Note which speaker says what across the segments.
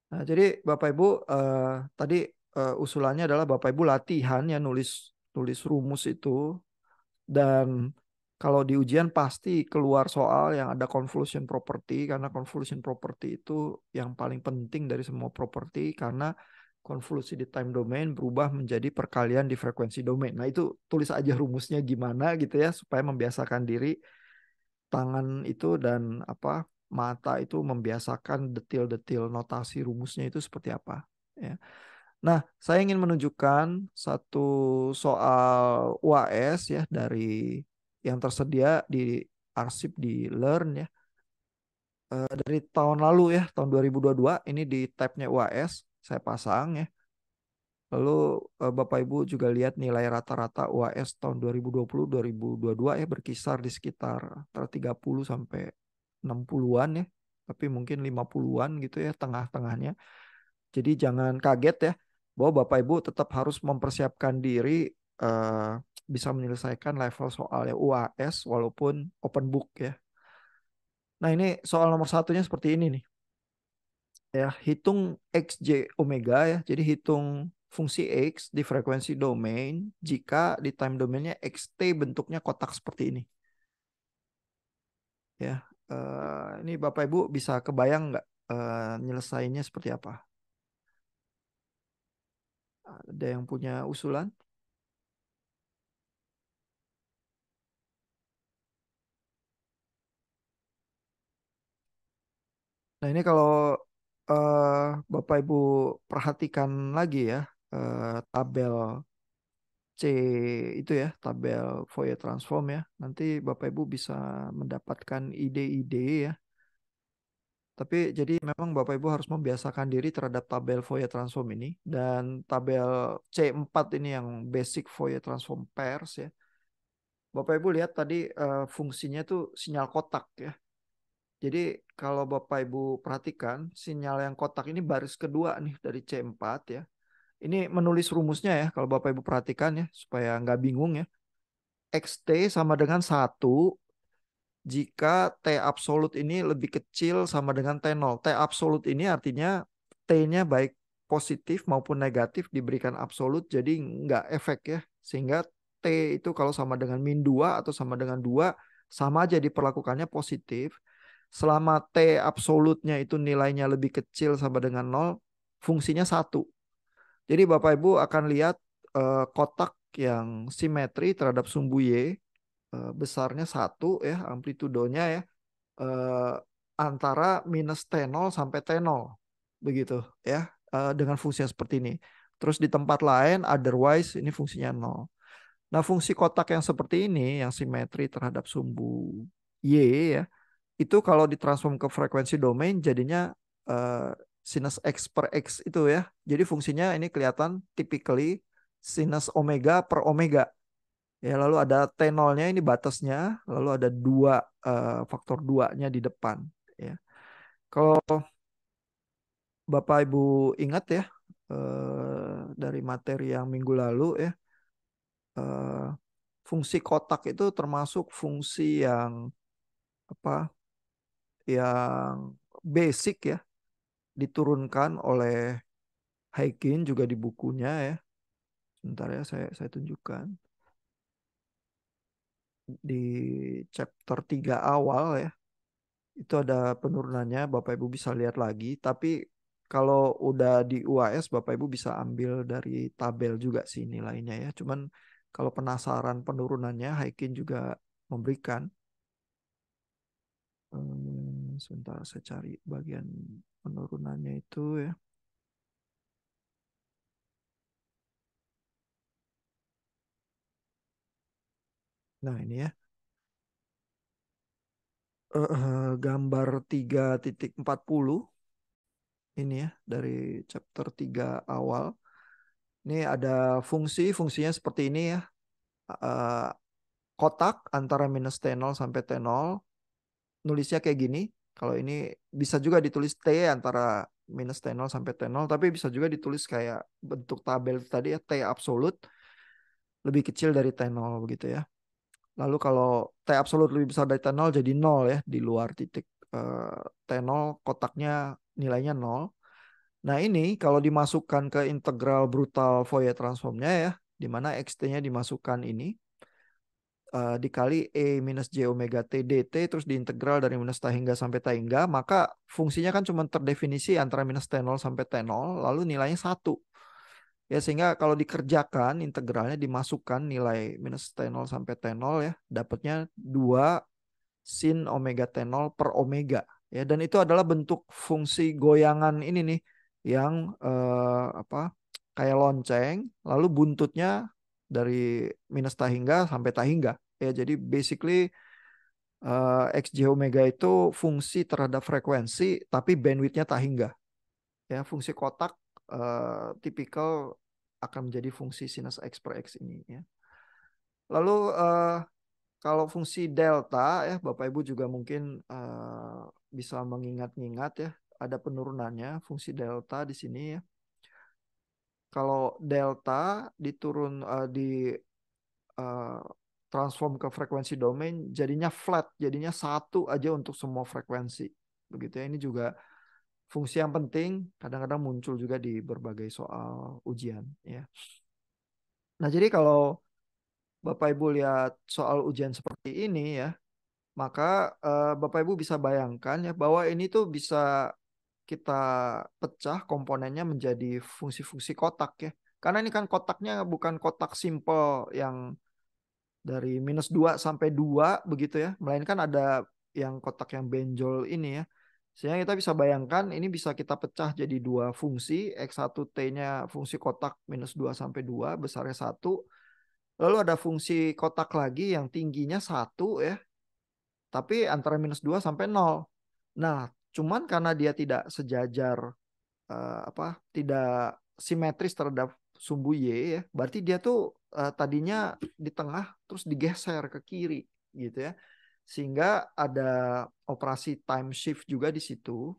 Speaker 1: Nah, jadi Bapak Ibu tadi usulannya adalah Bapak Ibu latihan ya nulis tulis rumus itu dan kalau di ujian pasti keluar soal yang ada convolution property karena convolution property itu yang paling penting dari semua property karena konvolusi di time domain berubah menjadi perkalian di frekuensi domain. Nah, itu tulis aja rumusnya gimana gitu ya supaya membiasakan diri tangan itu dan apa mata itu membiasakan detil-detil notasi rumusnya itu seperti apa ya. Nah, saya ingin menunjukkan satu soal UAS ya dari yang tersedia di arsip di Learn ya. Dari tahun lalu ya, tahun 2022 ini di tabnya UAS saya pasang ya. Lalu Bapak Ibu juga lihat nilai rata-rata UAS tahun 2020 2022 ya berkisar di sekitar antara 30 sampai 60-an ya. Tapi mungkin 50-an gitu ya tengah-tengahnya. Jadi jangan kaget ya bahwa Bapak Ibu tetap harus mempersiapkan diri eh, bisa menyelesaikan level soalnya UAS walaupun open book ya. Nah, ini soal nomor satunya seperti ini nih. Ya, hitung XJ omega ya. Jadi hitung fungsi X di frekuensi domain jika di time domainnya XT bentuknya kotak seperti ini. Ya, ini Bapak Ibu bisa kebayang nggak nyelesainnya seperti apa? Ada yang punya usulan? Nah, ini kalau eh, Bapak Ibu perhatikan lagi ya, tabel C itu ya, tabel Fourier transform ya. Nanti Bapak Ibu bisa mendapatkan ide-ide ya. Tapi jadi memang Bapak Ibu harus membiasakan diri terhadap tabel Fourier transform ini dan tabel C4 ini yang basic Fourier transform pairs ya. Bapak Ibu lihat tadi fungsinya tuh sinyal kotak ya. Jadi kalau Bapak Ibu perhatikan sinyal yang kotak ini baris kedua nih dari C4 ya. Ini menulis rumusnya ya kalau Bapak Ibu perhatikan ya supaya nggak bingung ya. XT sama dengan satu jika T absolut ini lebih kecil sama dengan T0. T absolut ini artinya T-nya baik positif maupun negatif diberikan absolut jadi nggak efek ya. Sehingga T itu kalau sama dengan min 2 atau sama dengan 2 sama aja diperlakukannya positif. Selama T absolutnya itu nilainya lebih kecil sama dengan nol, fungsinya satu. Jadi Bapak Ibu akan lihat kotak yang simetri terhadap sumbu Y besarnya satu ya amplitudonya ya eh, antara minus T0 sampai T0 begitu ya dengan fungsi yang seperti ini. Terus di tempat lain otherwise ini fungsinya nol. Nah, fungsi kotak yang seperti ini yang simetri terhadap sumbu Y ya itu kalau ditransform ke frekuensi domain jadinya eh, sinus X per X itu ya. Jadi fungsinya ini kelihatan typically sinus omega per omega. Ya, lalu ada T0-nya ini batasnya, lalu ada dua faktor 2-nya di depan ya. Kalau Bapak Ibu ingat ya dari materi yang minggu lalu ya, eh, fungsi kotak itu termasuk fungsi yang apa? Yang basic ya, diturunkan oleh Haikin juga di bukunya ya. Sebentar ya saya tunjukkan di chapter 3 awal ya. Itu ada penurunannya, Bapak Ibu bisa lihat lagi. Tapi kalau udah di UAS, Bapak Ibu bisa ambil dari tabel juga sih nilainya ya. Cuman kalau penasaran penurunannya, Haikin juga memberikan. Sebentar saya cari bagian penurunannya itu ya. Nah ini ya, gambar 3.40 ini ya dari chapter 3 awal. Ini ada fungsinya seperti ini ya. Eh, Kotak antara minus T0 sampai T0 nulisnya kayak gini. Kalau ini bisa juga ditulis T antara minus T0 sampai T0 tapi bisa juga ditulis kayak bentuk tabel tadi ya T absolut lebih kecil dari T0 begitu ya. Lalu kalau T absolut lebih besar dari T0 jadi 0 ya di luar titik T0 kotaknya nilainya 0. Nah ini kalau dimasukkan ke integral brutal Fourier transformnya ya, di mana xt-nya dimasukkan ini dikali E minus J omega T dt terus diintegral dari minus T hingga sampai T hingga, maka fungsinya kan cuma terdefinisi antara minus T0 sampai T0 lalu nilainya 1. Ya sehingga kalau dikerjakan integralnya dimasukkan nilai minus T0 sampai T0 ya, dapatnya 2 sin omega T0 per omega. Ya, dan itu adalah bentuk fungsi goyangan ini nih yang apa kayak lonceng, lalu buntutnya dari minus tahingga sampai tahingga. Ya, jadi basically XJ omega itu fungsi terhadap frekuensi tapi bandwidthnya tahingga. Ya, fungsi kotak tipikal akan menjadi fungsi sinus X per X ini ya. Lalu kalau fungsi delta ya Bapak Ibu juga mungkin bisa mengingat-ingat ya, ada penurunannya fungsi delta di sini ya. Kalau delta diturun di eh, transform ke frekuensi domain jadinya flat, jadinya satu aja untuk semua frekuensi. Begitu ya. Ini juga fungsi yang penting, kadang-kadang muncul juga di berbagai soal ujian ya. Nah, jadi kalau Bapak Ibu lihat soal ujian seperti ini ya, maka Bapak Ibu bisa bayangkan ya bahwa ini tuh bisa kita pecah komponennya menjadi fungsi-fungsi kotak ya. Karena ini kan kotaknya bukan kotak simple yang dari minus 2 sampai 2 begitu ya. Melainkan ada yang kotak yang benjol ini ya. Sehingga kita bisa bayangkan ini bisa kita pecah jadi dua fungsi. X1T-nya fungsi kotak minus 2 sampai 2 besarnya 1. Lalu ada fungsi kotak lagi yang tingginya 1 ya. Tapi antara minus 2 sampai 0. Nah, cuman karena dia tidak sejajar tidak simetris terhadap sumbu Y ya, berarti dia tuh tadinya di tengah terus digeser ke kiri gitu ya. Sehingga ada operasi time shift juga di situ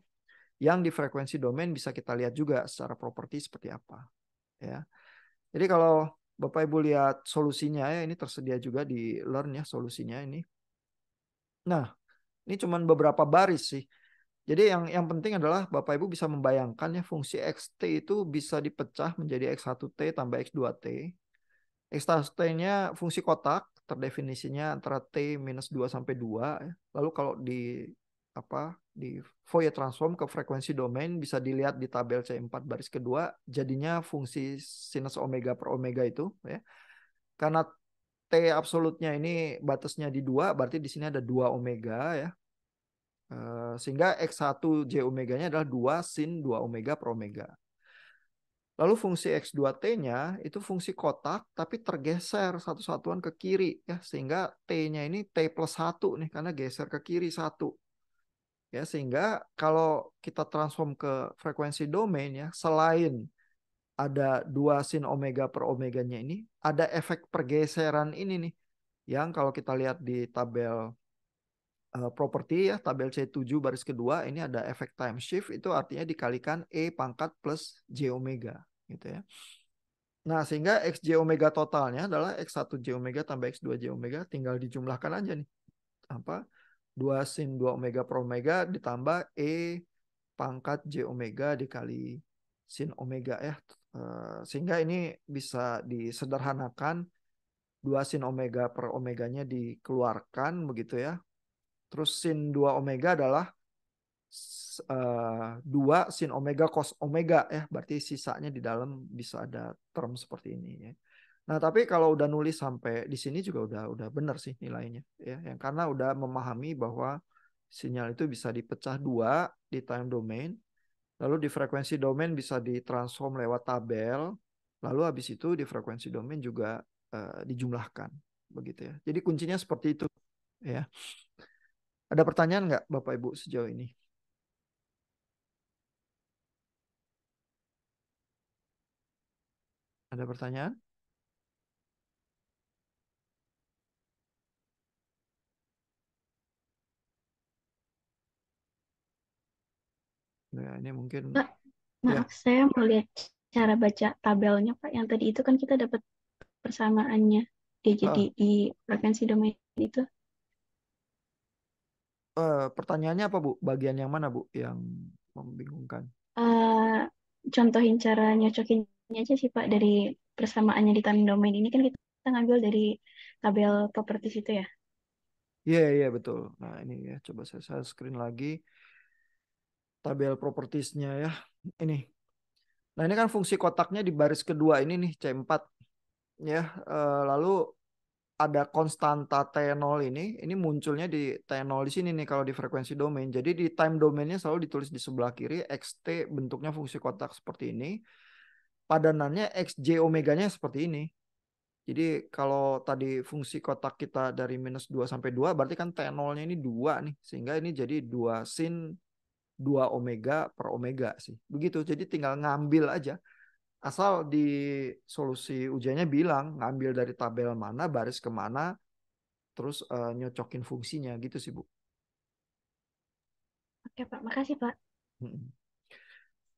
Speaker 1: yang di frekuensi domain bisa kita lihat juga secara properti seperti apa ya. Jadi kalau Bapak Ibu lihat solusinya ya, ini tersedia juga di Learn ya solusinya ini. Nah, ini cuma beberapa baris sih. Jadi yang penting adalah Bapak Ibu bisa membayangkan ya fungsi xt itu bisa dipecah menjadi x1t tambah x2t. X1t-nya fungsi kotak, terdefinisinya antara t minus 2 sampai 2 ya. Lalu kalau di Fourier transform ke frekuensi domain bisa dilihat di tabel C4 baris kedua, jadinya fungsi sinus omega per omega itu ya. Karena t absolutnya ini batasnya di 2, berarti di sini ada 2 omega ya. Sehingga X1 J omeganya adalah 2 sin 2 omega per omega. Lalu fungsi X2T-nya itu fungsi kotak tapi tergeser satu satuan ke kiri ya, sehingga T-nya ini T plus 1 nih karena geser ke kiri 1. Ya, sehingga kalau kita transform ke frekuensi domain ya, selain ada 2 sin omega per omeganya ini, ada efek pergeseran ini nih yang kalau kita lihat di tabel properti ya, tabel C7 baris kedua ini ada efek time shift, itu artinya dikalikan E pangkat plus J omega gitu ya. Nah, sehingga XJ omega totalnya adalah X1 J omega tambah X2 J omega, tinggal dijumlahkan aja nih. Apa? 2 sin 2 omega per omega ditambah E pangkat J omega dikali sin omega ya. Sehingga ini bisa disederhanakan 2 sin omega per omeganya dikeluarkan begitu ya. Terus sin 2 omega adalah 2 sin omega cos omega ya, berarti sisanya di dalam bisa ada term seperti ini ya. Nah, tapi kalau udah nulis sampai di sini juga udah benar sih nilainya ya, yang karena udah memahami bahwa sinyal itu bisa dipecah dua di time domain, lalu di frekuensi domain bisa ditransform lewat tabel, lalu habis itu di frekuensi domain juga dijumlahkan begitu ya. Jadi kuncinya seperti itu ya. Ada pertanyaan nggak Bapak Ibu sejauh ini? Ada pertanyaan? Nah, ini mungkin
Speaker 2: Pak,
Speaker 1: ya.
Speaker 2: maaf, saya mau lihat cara baca tabelnya, Pak. Yang tadi itu kan kita dapat persamaannya. Dia jadi
Speaker 1: Ah,
Speaker 2: di frekuensi domain itu.
Speaker 1: pertanyaannya apa Bu? Bagian yang mana Bu yang membingungkan?
Speaker 2: contohin cara nyocokinnya aja sih Pak dari persamaannya di time domain ini kan kita ngambil dari tabel properties itu ya.
Speaker 1: Iya, iya betul. Nah ini ya, coba saya screen lagi tabel propertiesnya ya. Ini. Nah ini kan fungsi kotaknya di baris kedua ini nih C4 ya. Lalu ada konstanta T0 ini munculnya di T0 di sini nih kalau di frekuensi domain. Jadi di time domainnya selalu ditulis di sebelah kiri XT bentuknya fungsi kotak seperti ini. Padanannya XJ omeganya seperti ini. Jadi kalau tadi fungsi kotak kita dari -2 sampai 2 berarti kan T0-nya ini 2 nih. Sehingga ini jadi 2 sin 2 omega per omega sih. Begitu. Jadi tinggal ngambil aja. Asal di solusi ujiannya bilang ngambil dari tabel mana, baris kemana, terus nyocokin fungsinya gitu sih Bu.
Speaker 2: Oke Pak, makasih Pak.
Speaker 1: Mm.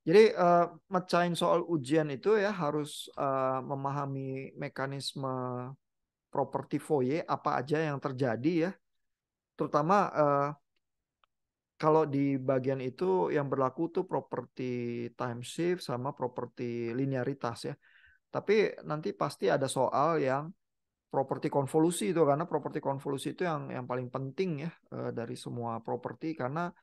Speaker 1: Jadi mecahin soal ujian itu ya harus memahami mekanisme properti Fourier apa aja yang terjadi ya. Terutama kalau di bagian itu yang berlaku tuh properti time shift sama properti linearitas ya. Tapi nanti pasti ada soal yang properti konvolusi itu karena properti konvolusi itu yang paling penting ya dari semua properti karena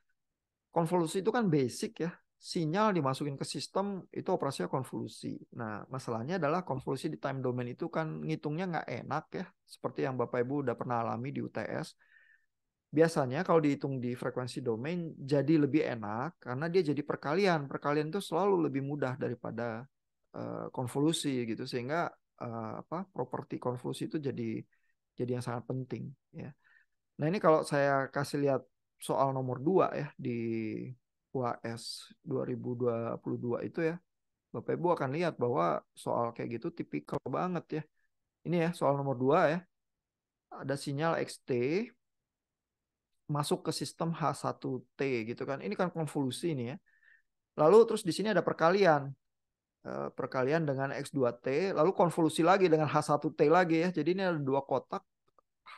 Speaker 1: konvolusi itu kan basic ya. Sinyal dimasukin ke sistem itu operasinya konvolusi. Nah, masalahnya adalah konvolusi di time domain itu kan ngitungnya nggak enak ya. Seperti yang Bapak Ibu udah pernah alami di UTS. Biasanya kalau dihitung di frekuensi domain jadi lebih enak karena dia jadi perkalian. Perkalian itu selalu lebih mudah daripada konvolusi gitu sehingga apa properti konvolusi itu jadi yang sangat penting ya. Nah, ini kalau saya kasih lihat soal nomor 2 ya di UAS 2022 itu ya, Bapak Ibu akan lihat bahwa soal kayak gitu tipikal banget ya. Ini ya soal nomor 2 ya. Ada sinyal XT masuk ke sistem H1T gitu kan. Ini kan konvolusi ini ya. Lalu terus di sini ada perkalian. Perkalian dengan X2T, lalu konvolusi lagi dengan H1T lagi ya. Jadi ini ada dua kotak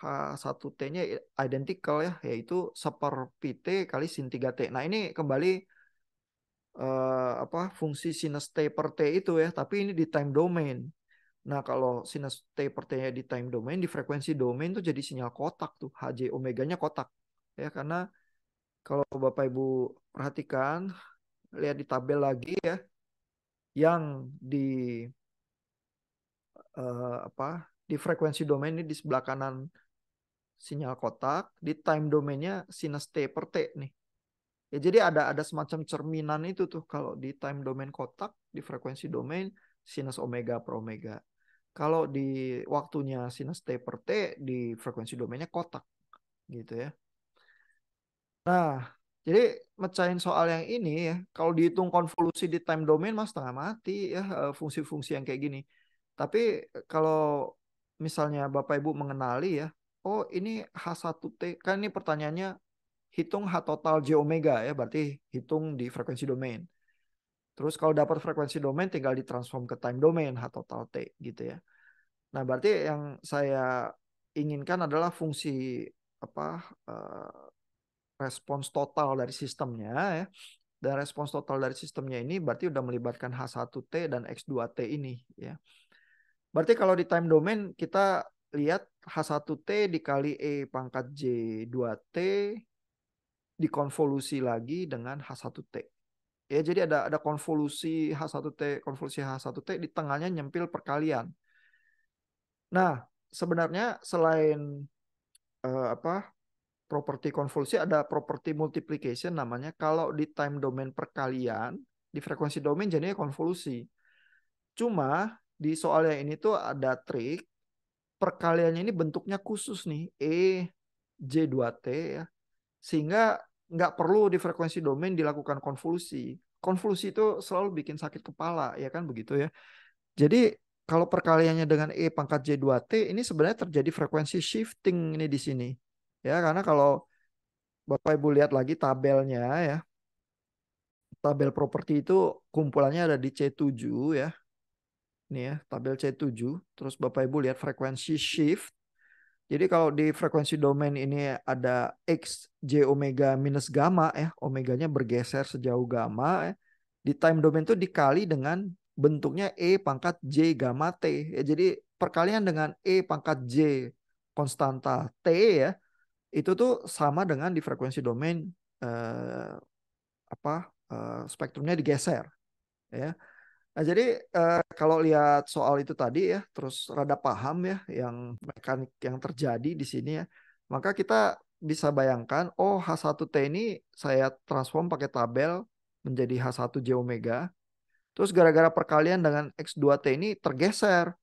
Speaker 1: H1T-nya identical ya, yaitu seperti T kali sin 3T. Nah, ini kembali apa fungsi sinus T per T itu ya, tapi ini di time domain. Nah, kalau sinus T per T-nya di time domain, di frekuensi domain tuh jadi sinyal kotak tuh, HJ omeganya kotak. Ya, karena kalau Bapak Ibu perhatikan, lihat di tabel lagi ya, yang di apa di frekuensi domain ini di sebelah kanan sinyal kotak, di time domainnya sinus T per T nih. Ya, jadi ada semacam cerminan itu tuh kalau di time domain kotak, di frekuensi domain sinus omega per omega. Kalau di waktunya sinus T per T di frekuensi domainnya kotak gitu ya. Nah, jadi mecahin soal yang ini ya, kalau dihitung konvolusi di time domain mas setengah mati ya fungsi-fungsi yang kayak gini. Tapi kalau misalnya Bapak Ibu mengenali ya, oh ini H1T, kan ini pertanyaannya hitung H total J omega ya, berarti hitung di frekuensi domain. Terus kalau dapat frekuensi domain tinggal ditransform ke time domain H total T gitu ya. Nah, berarti yang saya inginkan adalah fungsi apa respons total dari sistemnya ya. Dan respons total dari sistemnya ini berarti udah melibatkan H1T dan X2T ini ya. Berarti kalau di time domain kita lihat H1T dikali E pangkat J2T dikonvolusi lagi dengan H1T. Ya, jadi ada konvolusi H1T di tengahnya nyempil perkalian. Nah, sebenarnya selain apa properti konvolusi ada properti multiplication namanya. Kalau di time domain perkalian, di frekuensi domain jadinya konvolusi. Cuma di soal yang ini tuh ada trik perkaliannya ini bentuknya khusus nih, J2T ya. Sehingga nggak perlu di frekuensi domain dilakukan konvolusi. Konvolusi itu selalu bikin sakit kepala, ya kan begitu ya. Jadi kalau perkaliannya dengan E pangkat J2T ini sebenarnya terjadi frekuensi shifting ini di sini. Ya, karena kalau Bapak Ibu lihat lagi tabelnya ya. Tabel properti itu kumpulannya ada di C7 ya. Ini ya, tabel C7. Terus Bapak Ibu lihat frekuensi shift. Jadi kalau di frekuensi domain ini ada X, J omega minus gamma ya. Omeganya bergeser sejauh gamma ya. di time domain itu dikali dengan bentuknya E pangkat J gamma T. Ya, jadi perkalian dengan E pangkat J konstanta T ya, itu tuh sama dengan di frekuensi domain eh, spektrumnya digeser ya. Nah, jadi kalau lihat soal itu tadi ya, terus rada paham ya yang mekanik yang terjadi di sini ya, maka kita bisa bayangkan, oh H1T ini saya transform pakai tabel menjadi H1J omega, terus gara-gara perkalian dengan X2T ini tergeser,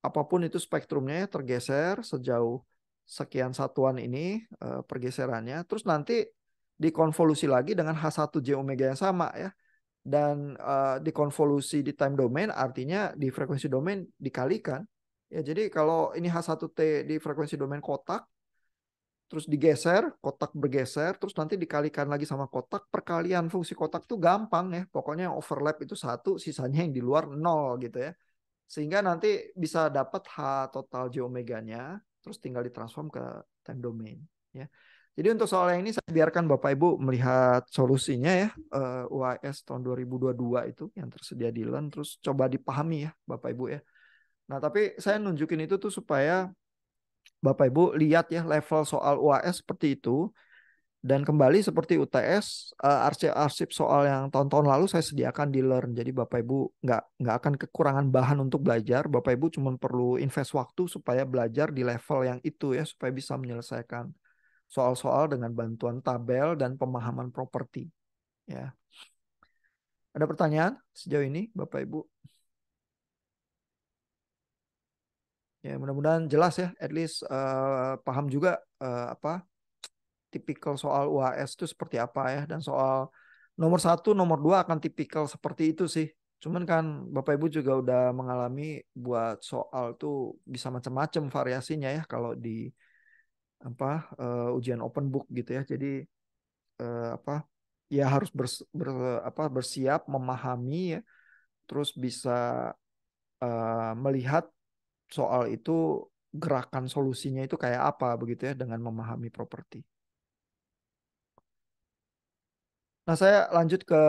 Speaker 1: apapun itu spektrumnya ya, tergeser sejauh sekian satuan ini pergeserannya, terus nanti dikonvolusi lagi dengan H1J omega yang sama ya, dan dikonvolusi di time domain artinya di frekuensi domain dikalikan. Ya, jadi kalau ini H1T di frekuensi domain kotak, terus digeser, kotak bergeser, terus nanti dikalikan lagi sama kotak, perkalian fungsi kotak tuh gampang ya. Pokoknya yang overlap itu satu, sisanya yang di luar nol gitu ya. Sehingga nanti bisa dapat H total J omeganya, terus tinggal ditransform ke time domain ya. Jadi untuk soal yang ini saya biarkan Bapak Ibu melihat solusinya ya, UAS tahun 2022 itu yang tersedia di LEARN, terus coba dipahami ya Bapak Ibu ya. Nah, tapi saya nunjukin itu tuh supaya Bapak Ibu lihat ya level soal UAS seperti itu, dan kembali seperti UTS, arsip-arsip soal yang tahun-tahun lalu saya sediakan di Learn. Jadi Bapak Ibu nggak akan kekurangan bahan untuk belajar. Bapak Ibu cuma perlu invest waktu supaya belajar di level yang itu ya, supaya bisa menyelesaikan soal-soal dengan bantuan tabel dan pemahaman properti. Ya, ada pertanyaan sejauh ini, Bapak Ibu? Ya, mudah-mudahan jelas ya. At least paham juga tipikal soal UAS itu seperti apa ya, dan soal nomor satu, nomor dua akan tipikal seperti itu sih. Cuman kan Bapak Ibu juga udah mengalami buat soal tuh bisa macam-macam variasinya ya kalau di ujian open book gitu ya. Jadi apa ya harus bersiap memahami ya, terus bisa melihat soal itu gerakan solusinya itu kayak apa begitu ya dengan memahami properti. Nah, saya lanjut ke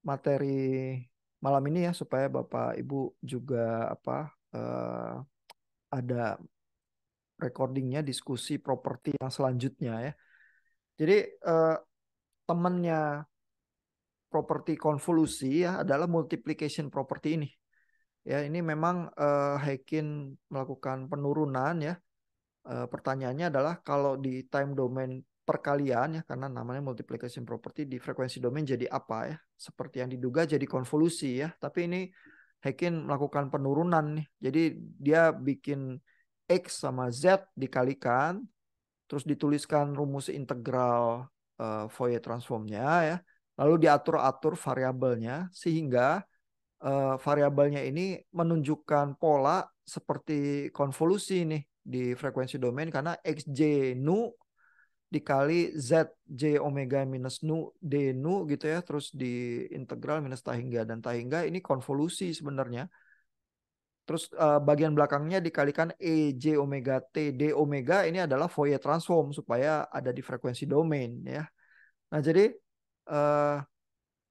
Speaker 1: materi malam ini ya supaya Bapak Ibu juga apa eh, ada recordingnya diskusi properti yang selanjutnya ya. Jadi temannya properti konvolusi ya adalah multiplication property ini. Ya, ini memang Heikin melakukan penurunan ya. Pertanyaannya adalah kalau di time domain perkalian ya, karena namanya multiplication property, di frekuensi domain jadi apa ya? Seperti yang diduga jadi konvolusi ya. Tapi ini Heikin melakukan penurunan nih. Jadi dia bikin X sama Z dikalikan, terus dituliskan rumus integral Fourier transformnya ya. Lalu diatur-atur variabelnya sehingga variabelnya ini menunjukkan pola seperti konvolusi nih di frekuensi domain, karena xj nu dikali zj omega minus nu d nu gitu ya, terus di integral minus tahingga dan tahingga ini konvolusi sebenarnya. Terus bagian belakangnya dikalikan ej omega t d omega, ini adalah Fourier transform supaya ada di frekuensi domain ya. Nah, jadi uh,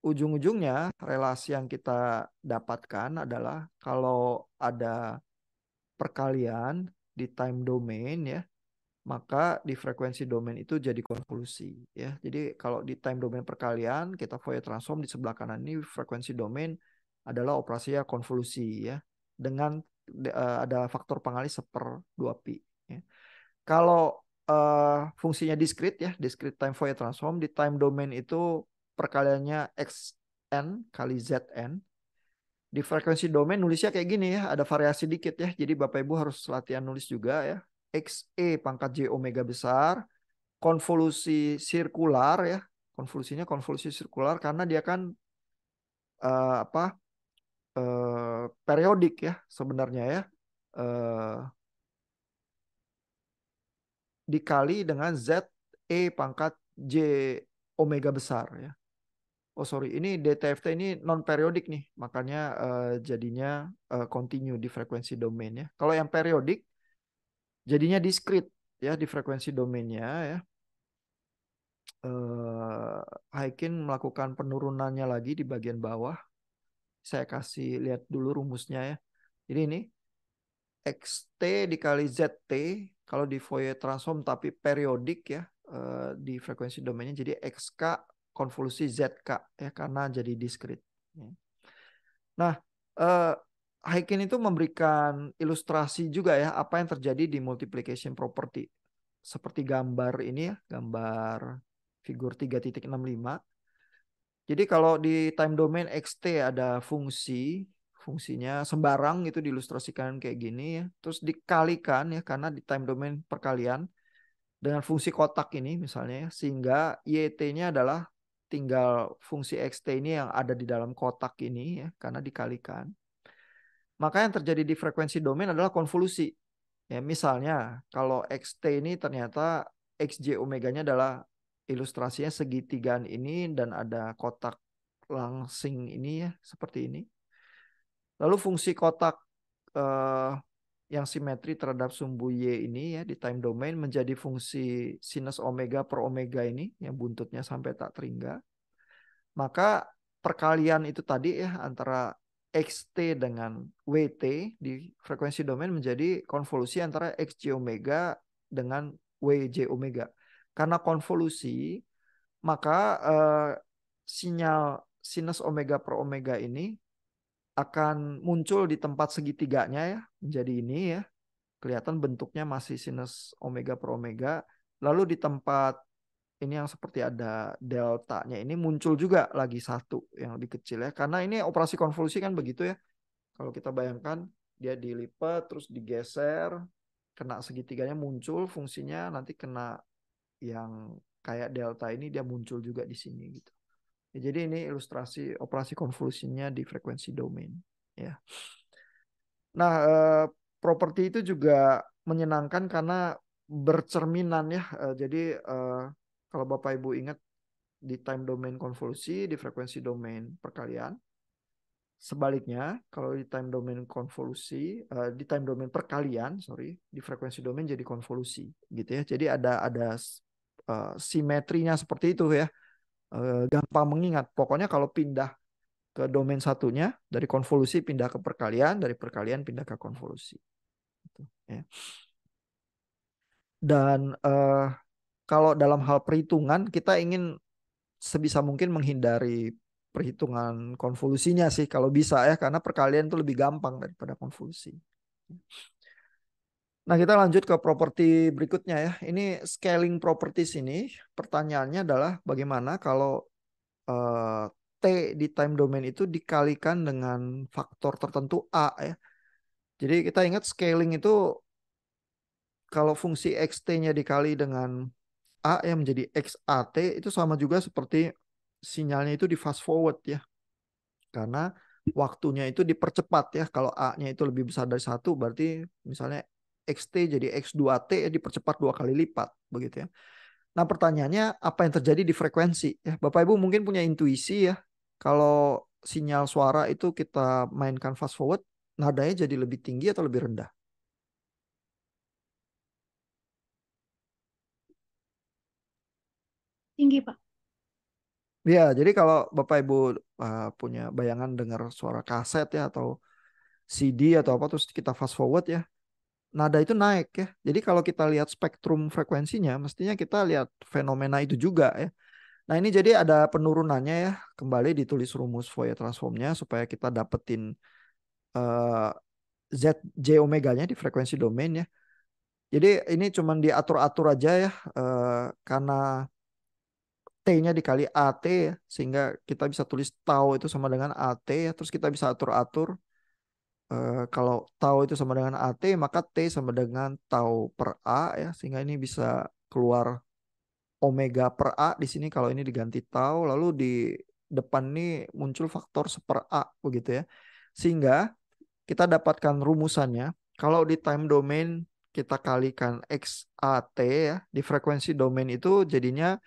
Speaker 1: ujung-ujungnya relasi yang kita dapatkan adalah kalau ada perkalian di time domain ya, maka di frekuensi domain itu jadi konvolusi ya. Jadi kalau di time domain perkalian kita Fourier transform, di sebelah kanan ini frekuensi domain adalah operasinya konvolusi ya, dengan ada faktor pengali 1/2 pi ya. Kalau fungsinya discrete ya, discrete time Fourier transform, di time domain itu perkaliannya xn kali zn. Di frekuensi domain nulisnya kayak gini ya, ada variasi dikit ya. Jadi Bapak Ibu harus latihan nulis juga ya. Xe pangkat J omega besar, konvolusi sirkular ya. Konvolusinya konvolusi sirkular karena dia kan apa periodik ya sebenarnya ya. Eh, Dikali dengan Z E pangkat J omega besar ya. Oh sorry, ini DTFT ini non periodik nih, makanya jadinya continue di frekuensi domain ya. Kalau yang periodik jadinya discrete ya di frekuensi domainnya ya. Haikin melakukan penurunannya lagi di bagian bawah. Saya kasih lihat dulu rumusnya ya. Jadi ini XT dikali ZT kalau di Fourier transform tapi periodik ya, di frekuensi domainnya jadi XK konvolusi ZK ya, karena jadi diskrit. Nah, eh, Heiken itu memberikan ilustrasi juga ya apa yang terjadi di multiplication property. Seperti gambar ini ya, gambar figur 3.65. Jadi kalau di time domain XT ada fungsinya sembarang itu diilustrasikan kayak gini ya. Terus dikalikan ya, karena di time domain perkalian dengan fungsi kotak ini misalnya ya, sehingga YT-nya adalah tinggal fungsi XT ini yang ada di dalam kotak ini ya, karena dikalikan. Maka yang terjadi di frekuensi domain adalah konvolusi. Ya, misalnya kalau XT ini ternyata XJ omeganya adalah ilustrasinya segitigaan ini dan ada kotak langsing ini ya, seperti ini. Lalu fungsi kotak eh, yang simetri terhadap sumbu Y ini ya di time domain menjadi fungsi sinus omega per omega ini yang buntutnya sampai tak terhingga. Maka perkalian itu tadi ya antara XT dengan WT di frekuensi domain menjadi konvolusi antara XJ omega dengan WJ omega. Karena konvolusi, maka sinyal sinus omega per omega ini akan muncul di tempat segitiganya ya, menjadi ini ya. Kelihatan bentuknya masih sinus omega per omega. Lalu di tempat ini yang seperti ada deltanya ini muncul juga lagi satu yang lebih kecil ya. Karena ini operasi konvolusi kan begitu ya. Kalau kita bayangkan dia dilipat terus digeser, kena segitiganya muncul fungsinya, nanti kena yang kayak delta ini dia muncul juga di sini gitu. Ya, jadi ini ilustrasi operasi konvolusinya di frekuensi domain ya. Nah, properti itu juga menyenangkan karena bercerminan ya. Jadi kalau Bapak Ibu ingat di time domain konvolusi, di frekuensi domain perkalian. Sebaliknya, kalau di time domain konvolusi, di time domain perkalian, sorry, di frekuensi domain jadi konvolusi, gitu ya. Jadi ada simetrinya seperti itu ya. Gampang mengingat. Pokoknya kalau pindah ke domain satunya, dari konvolusi pindah ke perkalian, dari perkalian pindah ke konvolusi. Gitu, ya. Dan kalau dalam hal perhitungan, kita ingin sebisa mungkin menghindari perhitungan konvolusinya sih kalau bisa ya, karena perkalian itu lebih gampang daripada konvolusi. Nah, kita lanjut ke properti berikutnya ya. Ini scaling properties ini. Pertanyaannya adalah bagaimana kalau eh, T di time domain itu dikalikan dengan faktor tertentu A ya. Jadi kita ingat scaling itu kalau fungsi xt-nya dikali dengan A yang menjadi XAT itu sama juga seperti sinyalnya itu di fast forward ya. Karena waktunya itu dipercepat ya. Kalau A-nya itu lebih besar dari satu, berarti misalnya XT jadi X2T ya, dipercepat 2 kali lipat begitu ya. Nah, pertanyaannya apa yang terjadi di frekuensi ya. Bapak Ibu mungkin punya intuisi ya. Kalau sinyal suara itu kita mainkan fast forward, nadanya jadi lebih tinggi atau lebih rendah?
Speaker 2: Tinggi, Pak.
Speaker 1: Ya, jadi kalau Bapak Ibu punya bayangan dengar suara kaset ya atau CD atau apa terus kita fast forward ya, nada itu naik ya. Jadi kalau kita lihat spektrum frekuensinya, mestinya kita lihat fenomena itu juga ya. Nah, ini jadi ada penurunannya ya. Kembali ditulis rumus Fourier transformnya supaya kita dapetin eh, ZJ omeganya di frekuensi domain ya. Jadi ini cuman diatur-atur aja ya, karena T-nya dikali AT ya, sehingga kita bisa tulis tau itu sama dengan AT ya. Terus kita bisa atur-atur, kalau tau itu sama dengan AT, maka T sama dengan tau per A ya, sehingga ini bisa keluar omega per A di sini kalau ini diganti tau, lalu di depan ini muncul faktor seper A begitu ya. Sehingga kita dapatkan rumusannya kalau di time domain kita kalikan XAT ya, di frekuensi domain itu jadinya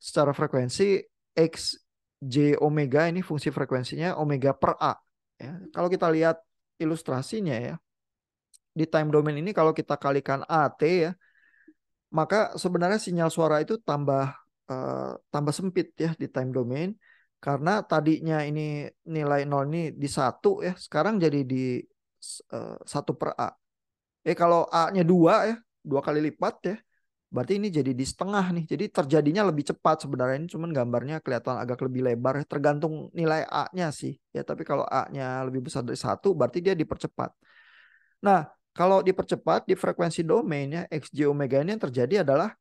Speaker 1: secara frekuensi X J omega ini fungsi frekuensinya omega per A ya. Kalau kita lihat ilustrasinya ya, di time domain ini kalau kita kalikan AT ya, maka sebenarnya sinyal suara itu tambah tambah sempit ya di time domain karena tadinya ini nilai nol ini di satu ya, sekarang jadi di 1/A. Kalau A-nya 2 ya, 2 kali lipat ya, berarti ini jadi di setengah nih. Jadi terjadinya lebih cepat sebenarnya, ini cuman gambarnya kelihatan agak lebih lebar ya, tergantung nilai A-nya sih ya. Tapi kalau A-nya lebih besar dari satu, berarti dia dipercepat. Nah, kalau dipercepat di frekuensi domainnya XJ omega ini yang terjadi adalah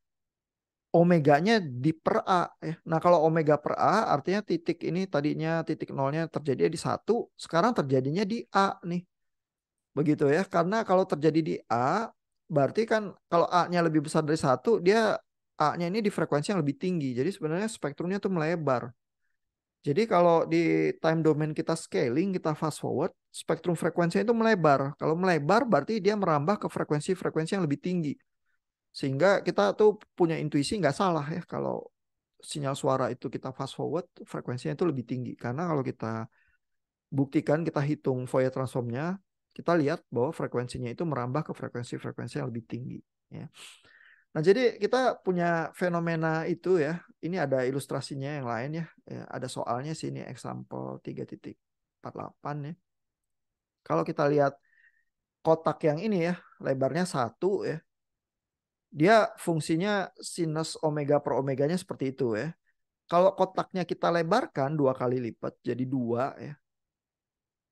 Speaker 1: omeganya di per A ya. Nah, kalau omega per A artinya titik ini tadinya titik nolnya terjadi di satu, sekarang terjadinya di A nih. Begitu ya. Karena kalau terjadi di A, berarti kan kalau A-nya lebih besar dari satu, dia A-nya ini di frekuensi yang lebih tinggi. Jadi sebenarnya spektrumnya tuh melebar. Jadi kalau di time domain kita scaling, kita fast forward, spektrum frekuensinya itu melebar. Kalau melebar berarti dia merambah ke frekuensi-frekuensi yang lebih tinggi. Sehingga kita tuh punya intuisi nggak salah ya kalau sinyal suara itu kita fast forward, frekuensinya itu lebih tinggi. Karena kalau kita buktikan, kita hitung Fourier transformnya, kita lihat bahwa frekuensinya itu merambah ke frekuensi-frekuensi yang lebih tinggi. Ya. Nah, jadi kita punya fenomena itu ya. Ini ada ilustrasinya yang lain ya. Ada soalnya sih ini example 3.48 ya. Kalau kita lihat kotak yang ini ya, lebarnya 1 ya. Dia fungsinya sinus omega per omeganya seperti itu ya. Kalau kotaknya kita lebarkan 2 kali lipat jadi 2 ya.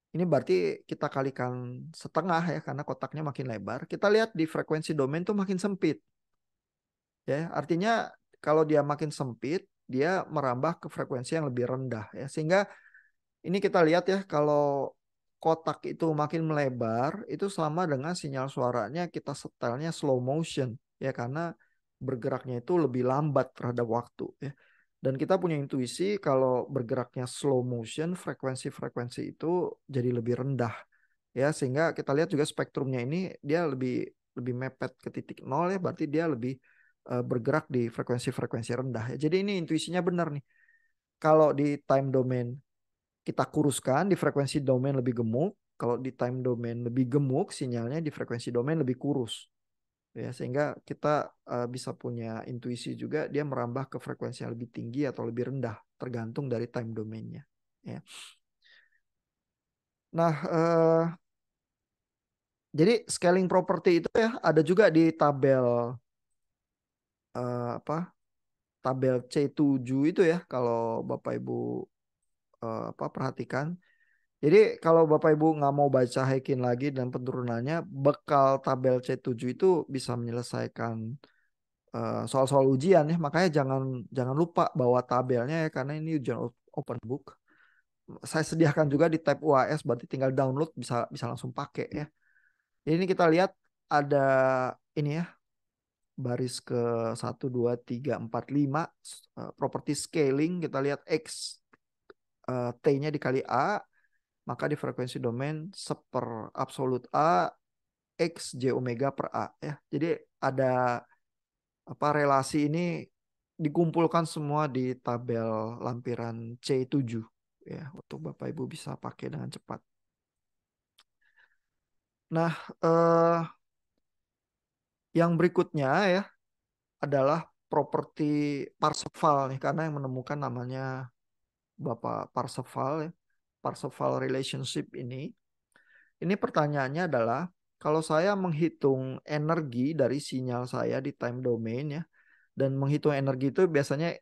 Speaker 1: Ini berarti kita kalikan setengah ya karena kotaknya makin lebar. Kita lihat di frekuensi domain tuh makin sempit. Ya, artinya kalau dia makin sempit, dia merambah ke frekuensi yang lebih rendah ya. Sehingga ini kita lihat ya kalau kotak itu makin melebar, itu sama dengan sinyal suaranya kita setelnya slow motion ya karena bergeraknya itu lebih lambat terhadap waktu ya. Dan kita punya intuisi kalau bergeraknya slow motion, frekuensi-frekuensi itu jadi lebih rendah ya sehingga kita lihat juga spektrumnya ini dia lebih lebih mepet ke titik nol ya berarti dia lebih bergerak di frekuensi-frekuensi rendah ya. Jadi ini intuisinya benar nih. Kalau di time domain kita kuruskan di frekuensi domain lebih gemuk, kalau di time domain lebih gemuk sinyalnya di frekuensi domain lebih kurus. Ya, sehingga kita bisa punya intuisi juga dia merambah ke frekuensi yang lebih tinggi atau lebih rendah tergantung dari time domainnya. Ya. Nah, jadi scaling property itu ya ada juga di tabel apa? Tabel C7 itu ya kalau Bapak Ibu apa perhatikan. Jadi kalau Bapak Ibu nggak mau baca Heikin lagi dan penurunannya, bekal tabel C7 itu bisa menyelesaikan soal-soal ujian ya. Makanya jangan jangan lupa bawa tabelnya ya karena ini ujian open book. Saya sediakan juga di tab UAS berarti tinggal download bisa bisa langsung pakai ya. Jadi ini kita lihat ada ini ya baris ke 1, 2, 3, 4, 5 property scaling kita lihat X T-nya dikali A maka di frekuensi domain seper absolut A X J omega per A ya. Jadi ada apa relasi ini dikumpulkan semua di tabel lampiran C7 ya untuk Bapak Ibu bisa pakai dengan cepat. Nah, yang berikutnya ya adalah properti Parseval nih karena yang menemukan namanya Bapak Parseval ya. Parseval relationship ini pertanyaannya adalah kalau saya menghitung energi dari sinyal saya di time domain ya dan menghitung energi itu biasanya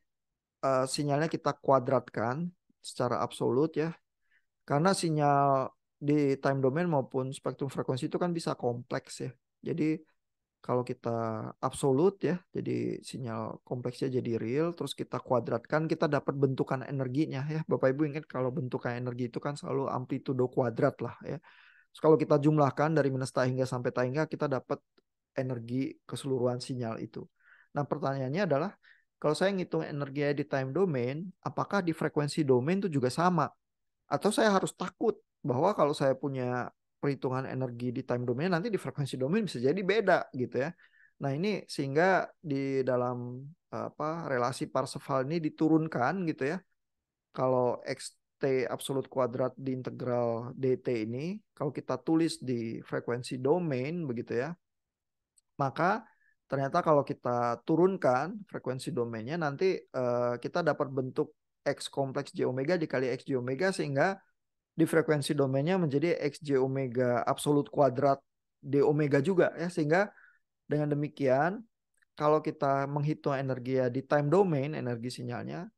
Speaker 1: sinyalnya kita kuadratkan secara absolut ya karena sinyal di time domain maupun spektrum frekuensi itu kan bisa kompleks ya. Jadi kalau kita absolut ya, jadi sinyal kompleksnya jadi real, terus kita kuadratkan, kita dapat bentukan energinya ya. Bapak Ibu ingat kalau bentukan energi itu kan selalu amplitudo kuadrat lah ya. Terus kalau kita jumlahkan dari minus hingga sampai hingga, kita dapat energi keseluruhan sinyal itu. Nah pertanyaannya adalah, kalau saya ngitung energi di time domain, apakah di frekuensi domain itu juga sama? Atau saya harus takut bahwa kalau saya punya perhitungan energi di time domain nanti di frekuensi domain bisa jadi beda gitu ya. Nah, ini sehingga di dalam apa relasi Parseval ini diturunkan gitu ya. Kalau XT absolut kuadrat di integral DT ini kalau kita tulis di frekuensi domain begitu ya, maka ternyata kalau kita turunkan frekuensi domainnya nanti kita dapat bentuk X kompleks J omega dikali X J omega sehingga di frekuensi domainnya menjadi X J omega absolut kuadrat D omega juga ya, sehingga dengan demikian kalau kita menghitung energi ya di time domain, energi sinyalnya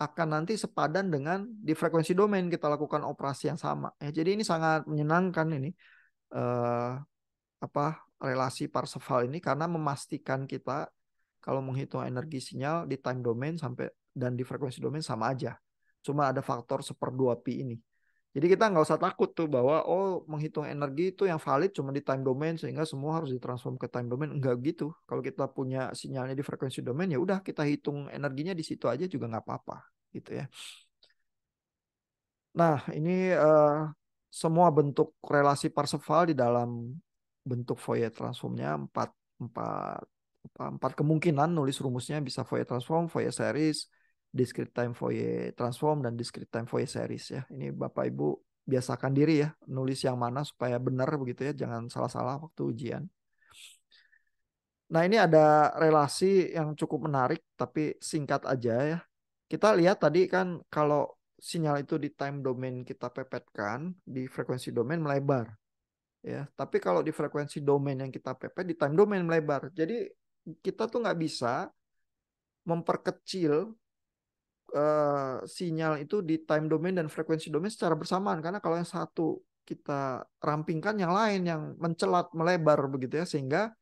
Speaker 1: akan nanti sepadan dengan di frekuensi domain kita lakukan operasi yang sama ya. Jadi ini sangat menyenangkan ini eh, apa relasi Parseval ini karena memastikan kita kalau menghitung energi sinyal di time domain sampai dan di frekuensi domain sama aja. Cuma ada faktor 1/2 pi ini. Jadi kita nggak usah takut tuh bahwa oh menghitung energi itu yang valid cuma di time domain sehingga semua harus ditransform ke time domain. Enggak gitu. Kalau kita punya sinyalnya di frekuensi domain ya udah kita hitung energinya di situ aja juga nggak apa-apa gitu ya. Nah, ini semua bentuk relasi Parseval di dalam bentuk Fourier transformnya empat empat kemungkinan nulis rumusnya bisa Fourier transform, Fourier series, discrete time Fourier transform dan discrete time Fourier series ya. Ini Bapak Ibu biasakan diri ya nulis yang mana supaya benar begitu ya, jangan salah-salah waktu ujian. Nah, ini ada relasi yang cukup menarik tapi singkat aja ya. Kita lihat tadi kan kalau sinyal itu di time domain kita pepetkan, di frekuensi domain melebar ya. Tapi kalau di frekuensi domain yang kita pepet di time domain melebar. Jadi kita tuh nggak bisa memperkecil sinyal itu di time domain dan frekuensi domain secara bersamaan karena kalau yang satu kita rampingkan yang lain yang mencelat melebar begitu ya, sehingga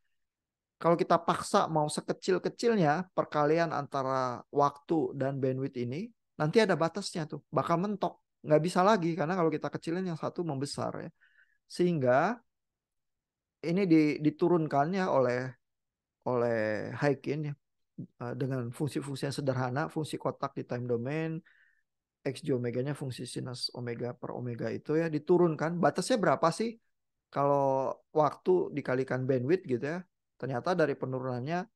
Speaker 1: kalau kita paksa mau sekecil-kecilnya perkalian antara waktu dan bandwidth ini nanti ada batasnya tuh bakal mentok, nggak bisa lagi karena kalau kita kecilin yang satu membesar ya, sehingga ini diturunkannya oleh Hykin ya, dengan fungsi-fungsi yang sederhana, fungsi kotak di time domain, X J omeganya fungsi sinus omega per omega itu ya diturunkan. Batasnya berapa sih? Kalau waktu dikalikan bandwidth gitu ya, ternyata dari penurunannya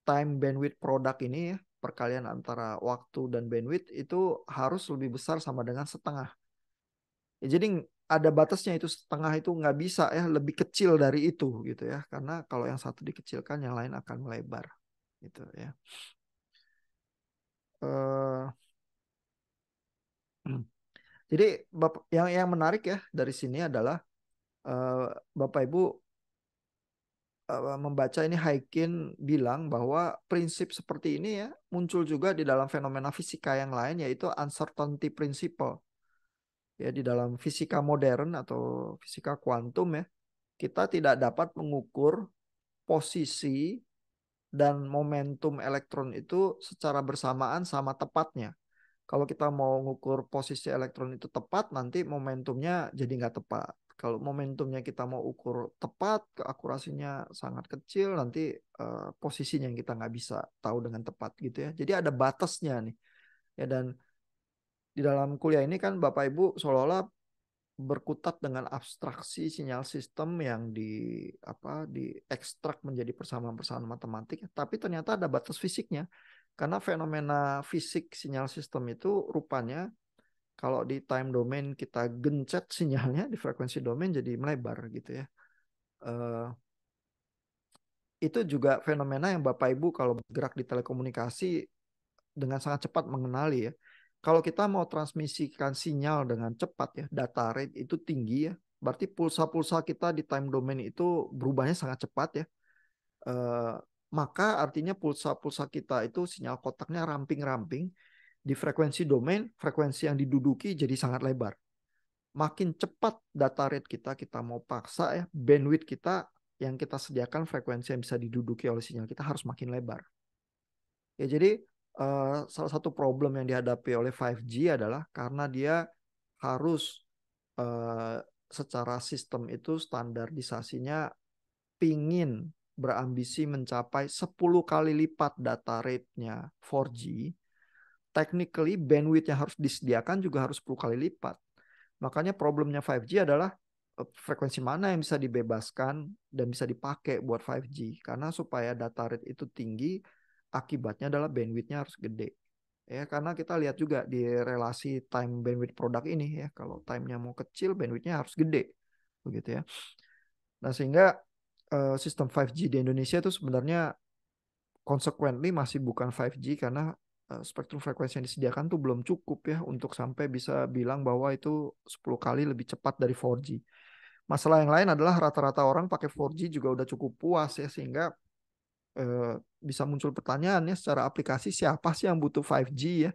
Speaker 1: time bandwidth produk ini ya, perkalian antara waktu dan bandwidth itu harus lebih besar sama dengan setengah. Ya, jadi ada batasnya itu setengah itu nggak bisa ya lebih kecil dari itu gitu ya, karena kalau yang satu dikecilkan yang lain akan melebar gitu ya. Eh, jadi yang menarik ya dari sini adalah eh, Bapak Ibu membaca ini Hykin bilang bahwa prinsip seperti ini ya muncul juga di dalam fenomena fisika yang lain yaitu uncertainty principle. Ya di dalam fisika modern atau fisika kuantum ya, kita tidak dapat mengukur posisi dan momentum elektron itu secara bersamaan sama tepatnya. Kalau kita mau mengukur posisi elektron itu tepat, nanti momentumnya jadi nggak tepat. Kalau momentumnya kita mau ukur tepat, keakurasinya sangat kecil, nanti posisinya yang kita nggak bisa tahu dengan tepat gitu ya. Jadi ada batasnya nih. Ya dan di dalam kuliah ini kan Bapak Ibu seolah-olah berkutat dengan abstraksi sinyal sistem yang diekstrak menjadi persamaan-persamaan matematik, tapi ternyata ada batas fisiknya karena fenomena fisik sinyal sistem itu rupanya kalau di time domain kita gencet sinyalnya di frekuensi domain jadi melebar gitu ya. Eh, itu juga fenomena yang Bapak Ibu kalau bergerak di telekomunikasi dengan sangat cepat mengenali ya. Kalau kita mau transmisikan sinyal dengan cepat ya, data rate itu tinggi ya. Berarti pulsa-pulsa kita di time domain itu berubahnya sangat cepat ya. Eh, maka artinya pulsa-pulsa kita itu sinyal kotaknya ramping-ramping di frekuensi domain, frekuensi yang diduduki jadi sangat lebar. Makin cepat data rate kita, kita mau paksa ya, bandwidth kita yang kita sediakan frekuensi yang bisa diduduki oleh sinyal kita harus makin lebar. Ya jadi salah satu problem yang dihadapi oleh 5G adalah karena dia harus uh, secara sistem itu standarisasinya pingin berambisi mencapai 10 kali lipat data rate-nya 4G, technically bandwidth yang harus disediakan juga harus 10 kali lipat. Makanya problemnya 5G adalah frekuensi mana yang bisa dibebaskan dan bisa dipakai buat 5G. Karena supaya data rate itu tinggi, akibatnya adalah bandwidth-nya harus gede. Ya, karena kita lihat juga di relasi time bandwidth produk ini ya, kalau time-nya mau kecil, bandwidth-nya harus gede. Begitu ya. Nah, sehingga sistem 5G di Indonesia itu sebenarnya consequently masih bukan 5G karena spektrum frekuensi yang disediakan tuh belum cukup ya untuk sampai bisa bilang bahwa itu 10 kali lebih cepat dari 4G. Masalah yang lain adalah rata-rata orang pakai 4G juga udah cukup puas ya, sehingga eh, bisa muncul pertanyaan ya secara aplikasi, siapa sih yang butuh 5G ya?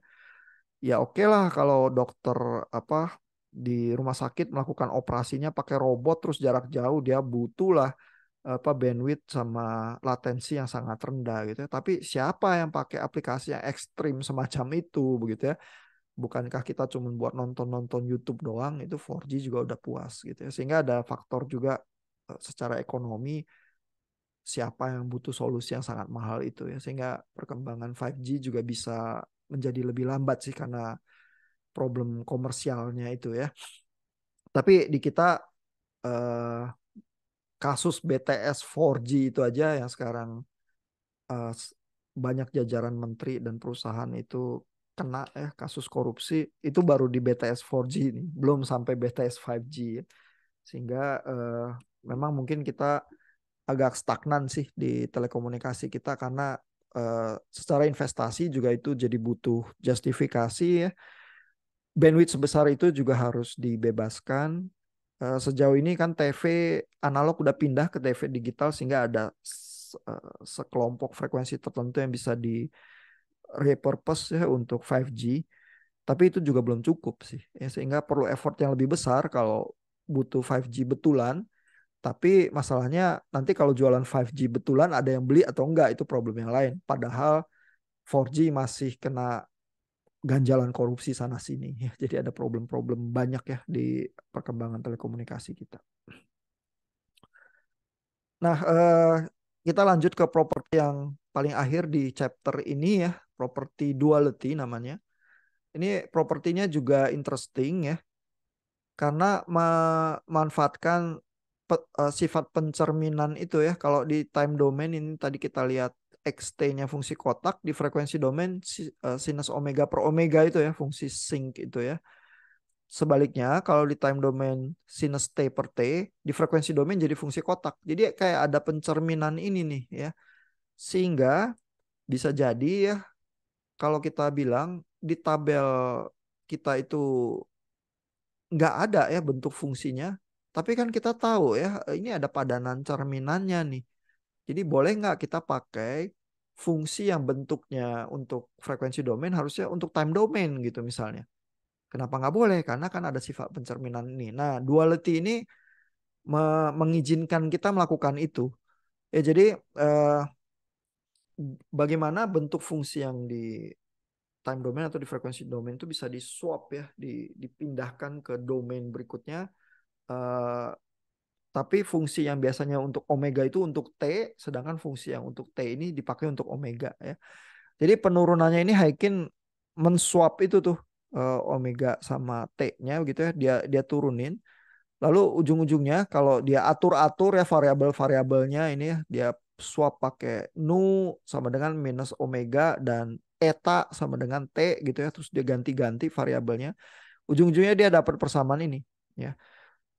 Speaker 1: Ya oke lah kalau dokter apa di rumah sakit melakukan operasinya pakai robot terus jarak jauh, dia butuh lah apa bandwidth sama latensi yang sangat rendah gitu ya. Tapi siapa yang pakai aplikasi yang ekstrim semacam itu begitu ya? Bukankah kita cuma buat nonton-nonton YouTube doang, itu 4G juga udah puas gitu ya. Sehingga ada faktor juga secara ekonomi, siapa yang butuh solusi yang sangat mahal itu ya. Sehingga perkembangan 5G juga bisa menjadi lebih lambat sih karena problem komersialnya itu ya. Tapi di kita eh, kasus BTS 4G itu aja yang sekarang eh, banyak jajaran menteri dan perusahaan itu kena ya kasus korupsi, itu baru di BTS 4G ini, belum sampai BTS 5G ya. Sehingga memang mungkin kita agak stagnan sih di telekomunikasi kita karena secara investasi juga itu jadi butuh justifikasi ya. Bandwidth sebesar itu juga harus dibebaskan. Sejauh ini kan TV analog udah pindah ke TV digital sehingga ada sekelompok frekuensi tertentu yang bisa di repurpose ya untuk 5G. Tapi itu juga belum cukup sih. Ya, sehingga perlu effort yang lebih besar kalau butuh 5G betulan. Tapi masalahnya nanti kalau jualan 5G betulan ada yang beli atau enggak, itu problem yang lain. Padahal 4G masih kena ganjalan korupsi sana sini ya. Jadi ada problem-problem banyak ya di perkembangan telekomunikasi kita. Nah, kita lanjut ke properti yang paling akhir di chapter ini ya, properti duality namanya. Ini propertinya juga interesting ya, karena memanfaatkan sifat pencerminan itu ya. Kalau di time domain ini tadi kita lihat XT-nya fungsi kotak, di frekuensi domain sinus omega per omega itu ya, fungsi sinc itu ya. Sebaliknya, kalau di time domain sinus T per T, di frekuensi domain jadi fungsi kotak. Jadi kayak ada pencerminan ini nih ya. Sehingga bisa jadi ya, kalau kita bilang di tabel kita itu nggak ada ya bentuk fungsinya. Tapi kan kita tahu ya, ini ada padanan cerminannya nih. Jadi boleh nggak kita pakai fungsi yang bentuknya untuk frekuensi domain harusnya untuk time domain gitu misalnya. Kenapa nggak boleh? Karena kan ada sifat pencerminan ini. Nah, duality ini mengizinkan kita melakukan itu. Ya, jadi eh, bagaimana bentuk fungsi yang di time domain atau di frekuensi domain itu bisa di swap ya, dipindahkan ke domain berikutnya. Eh, tapi fungsi yang biasanya untuk omega itu untuk T, sedangkan fungsi yang untuk T ini dipakai untuk omega ya. Jadi penurunannya ini Heikin menswap itu tuh omega sama T-nya gitu ya, dia dia turunin. Lalu ujung-ujungnya kalau dia atur-atur ya variabel-variabelnya ini ya, dia swap pakai nu sama dengan minus omega dan eta sama dengan T gitu ya. Terus dia ganti-ganti variabelnya. Ujung-ujungnya dia dapat persamaan ini ya.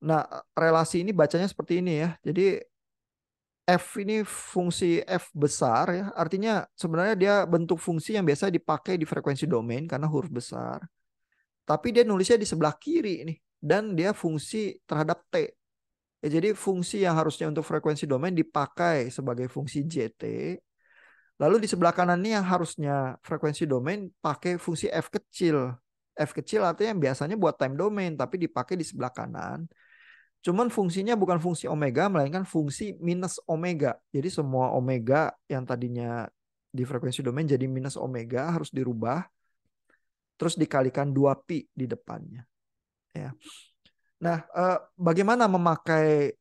Speaker 1: Nah, relasi ini bacanya seperti ini ya. Jadi F ini fungsi F besar ya. Artinya sebenarnya dia bentuk fungsi yang biasa dipakai di frekuensi domain karena huruf besar. Tapi dia nulisnya di sebelah kiri nih. Dan dia fungsi terhadap T. Ya, jadi fungsi yang harusnya untuk frekuensi domain dipakai sebagai fungsi JT. Lalu di sebelah kanan ini yang harusnya frekuensi domain pakai fungsi F kecil. F kecil artinya yang biasanya buat time domain tapi dipakai di sebelah kanan. Cuman fungsinya bukan fungsi omega melainkan fungsi minus omega. Jadi semua omega yang tadinya di frekuensi domain jadi minus omega harus dirubah terus dikalikan 2 pi di depannya ya. Nah, bagaimana memakai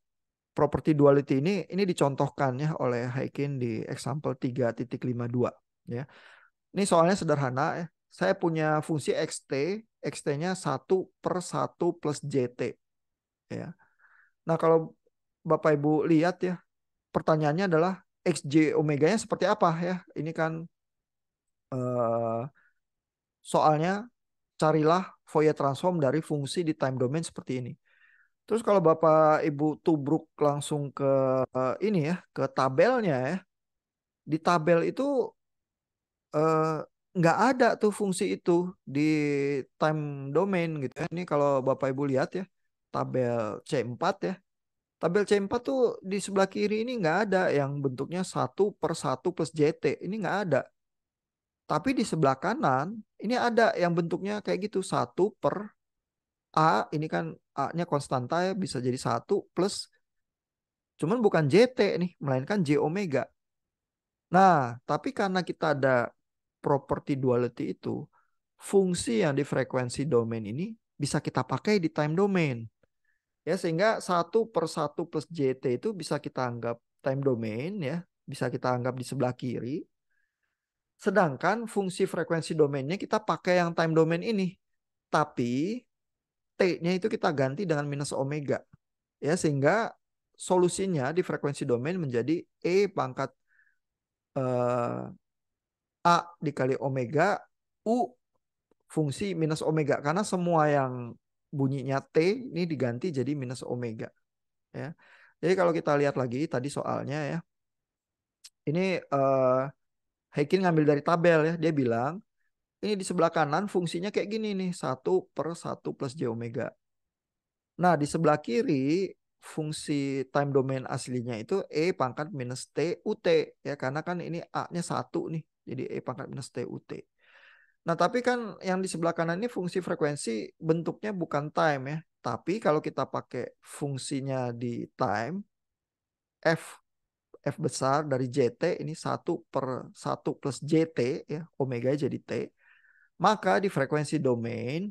Speaker 1: property duality ini? Ini dicontohkan ya oleh Heikin di example 3.52 ya. Ini soalnya sederhana ya. Saya punya fungsi xt, xt-nya 1/1 plus jt ya. Nah, kalau Bapak Ibu lihat ya, pertanyaannya adalah xj omeganya seperti apa ya? Ini kan eh, soalnya carilah Fourier transform dari fungsi di time domain seperti ini. Terus kalau Bapak Ibu tubruk langsung ke ini ya, ke tabelnya ya. Di tabel itu eh, nggak ada tuh fungsi itu di time domain gitu ya. Ini kalau Bapak Ibu lihat ya, tabel C4 ya. Tabel C4 tuh di sebelah kiri ini nggak ada yang bentuknya 1/1 plus JT. Ini nggak ada. Tapi di sebelah kanan ini ada yang bentuknya kayak gitu, 1/A. Ini kan A-nya konstanta ya, bisa jadi 1 plus, cuman bukan JT nih, melainkan J omega. Nah, tapi karena kita ada property duality itu, fungsi yang di frekuensi domain ini bisa kita pakai di time domain. Ya, sehingga 1/1 plus JT itu bisa kita anggap time domain ya, bisa kita anggap di sebelah kiri. Sedangkan fungsi frekuensi domainnya kita pakai yang time domain ini. Tapi T-nya itu kita ganti dengan minus omega. Ya, sehingga solusinya di frekuensi domain menjadi E pangkat eh, A dikali omega U fungsi minus omega. Karena semua yang bunyinya T ini diganti jadi minus omega. Ya. Jadi kalau kita lihat lagi tadi soalnya ya, ini Heikin ngambil dari tabel ya. Dia bilang ini di sebelah kanan fungsinya kayak gini nih, 1/1 plus J omega. Nah, di sebelah kiri fungsi time domain aslinya itu E pangkat minus T UT ya, karena kan ini A-nya 1 nih. Jadi E pangkat minus T UT. Nah, tapi kan yang di sebelah kanan ini fungsi frekuensi bentuknya bukan time ya. Tapi kalau kita pakai fungsinya di time, F F besar dari JT ini 1/1 plus JT ya, omega jadi T. Maka di frekuensi domain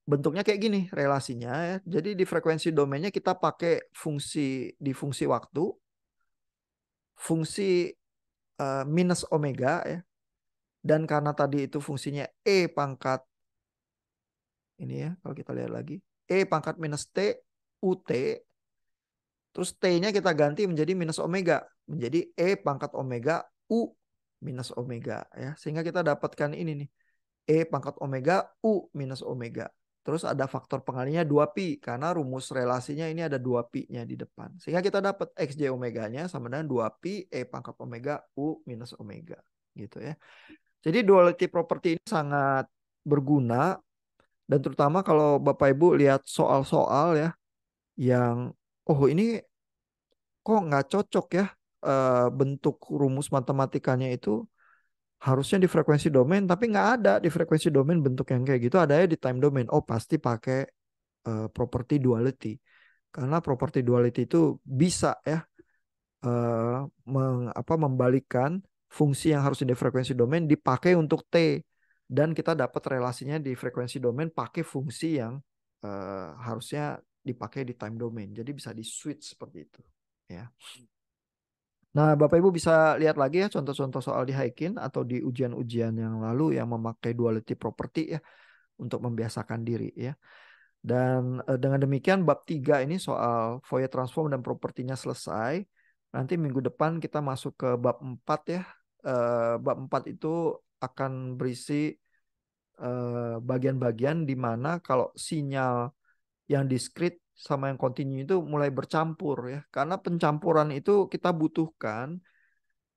Speaker 1: bentuknya kayak gini relasinya ya. Jadi di frekuensi domainnya kita pakai fungsi di fungsi waktu, fungsi minus omega ya. Dan karena tadi itu fungsinya E pangkat ini ya, kalau kita lihat lagi, E pangkat minus T UT, terus T-nya kita ganti menjadi minus omega, menjadi E pangkat omega U minus omega ya. Sehingga kita dapatkan ini nih, E pangkat omega U minus omega. Terus ada faktor pengalinya 2pi karena rumus relasinya ini ada 2pi-nya di depan. Sehingga kita dapat XJ omeganya sama dengan 2pi E pangkat omega U minus omega. Gitu ya. Jadi duality property ini sangat berguna, dan terutama kalau Bapak Ibu lihat soal-soal ya yang oh ini kok nggak cocok ya, bentuk rumus matematikanya itu harusnya di frekuensi domain tapi nggak ada di frekuensi domain bentuk yang kayak gitu, adanya di time domain. Oh pasti pakai property duality, karena property duality itu bisa ya membalikkan fungsi yang harusnya di frekuensi domain dipakai untuk T, dan kita dapat relasinya di frekuensi domain pakai fungsi yang harusnya dipakai di time domain. Jadi bisa di switch seperti itu ya. Nah, Bapak Ibu bisa lihat lagi ya contoh-contoh soal di Haikin atau di ujian-ujian yang lalu yang memakai duality property ya untuk membiasakan diri ya. Dan dengan demikian bab 3 ini soal Fourier transform dan propertinya selesai. Nanti minggu depan kita masuk ke bab 4 ya. Bab 4 itu akan berisi bagian-bagian di mana kalau sinyal yang diskrit sama yang kontinu itu mulai bercampur ya. Karena pencampuran itu kita butuhkan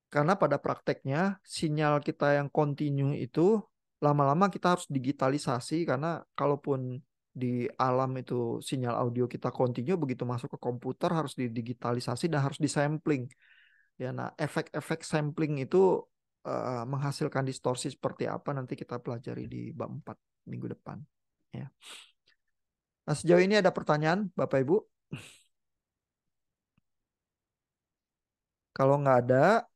Speaker 1: karena pada prakteknya sinyal kita yang kontinu itu lama-lama kita harus digitalisasi, karena kalaupun di alam itu sinyal audio kita kontinu, begitu masuk ke komputer harus didigitalisasi dan harus disampling. Ya, nah efek-efek sampling itu menghasilkan distorsi seperti apa nanti kita pelajari di bab 4 minggu depan. Ya. Nah, sejauh ini ada pertanyaan Bapak Ibu? Kalau nggak ada,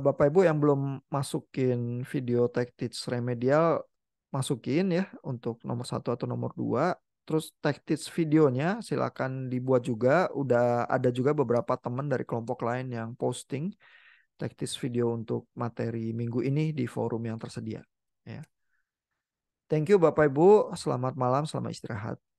Speaker 1: Bapak Ibu yang belum masukin video tech teach remedial, masukin ya untuk nomor 1 atau nomor 2. Terus tech teach videonya silakan dibuat juga. Udah ada juga beberapa teman dari kelompok lain yang posting tech teach video untuk materi minggu ini di forum yang tersedia. Ya. Thank you Bapak Ibu. Selamat malam, selamat istirahat.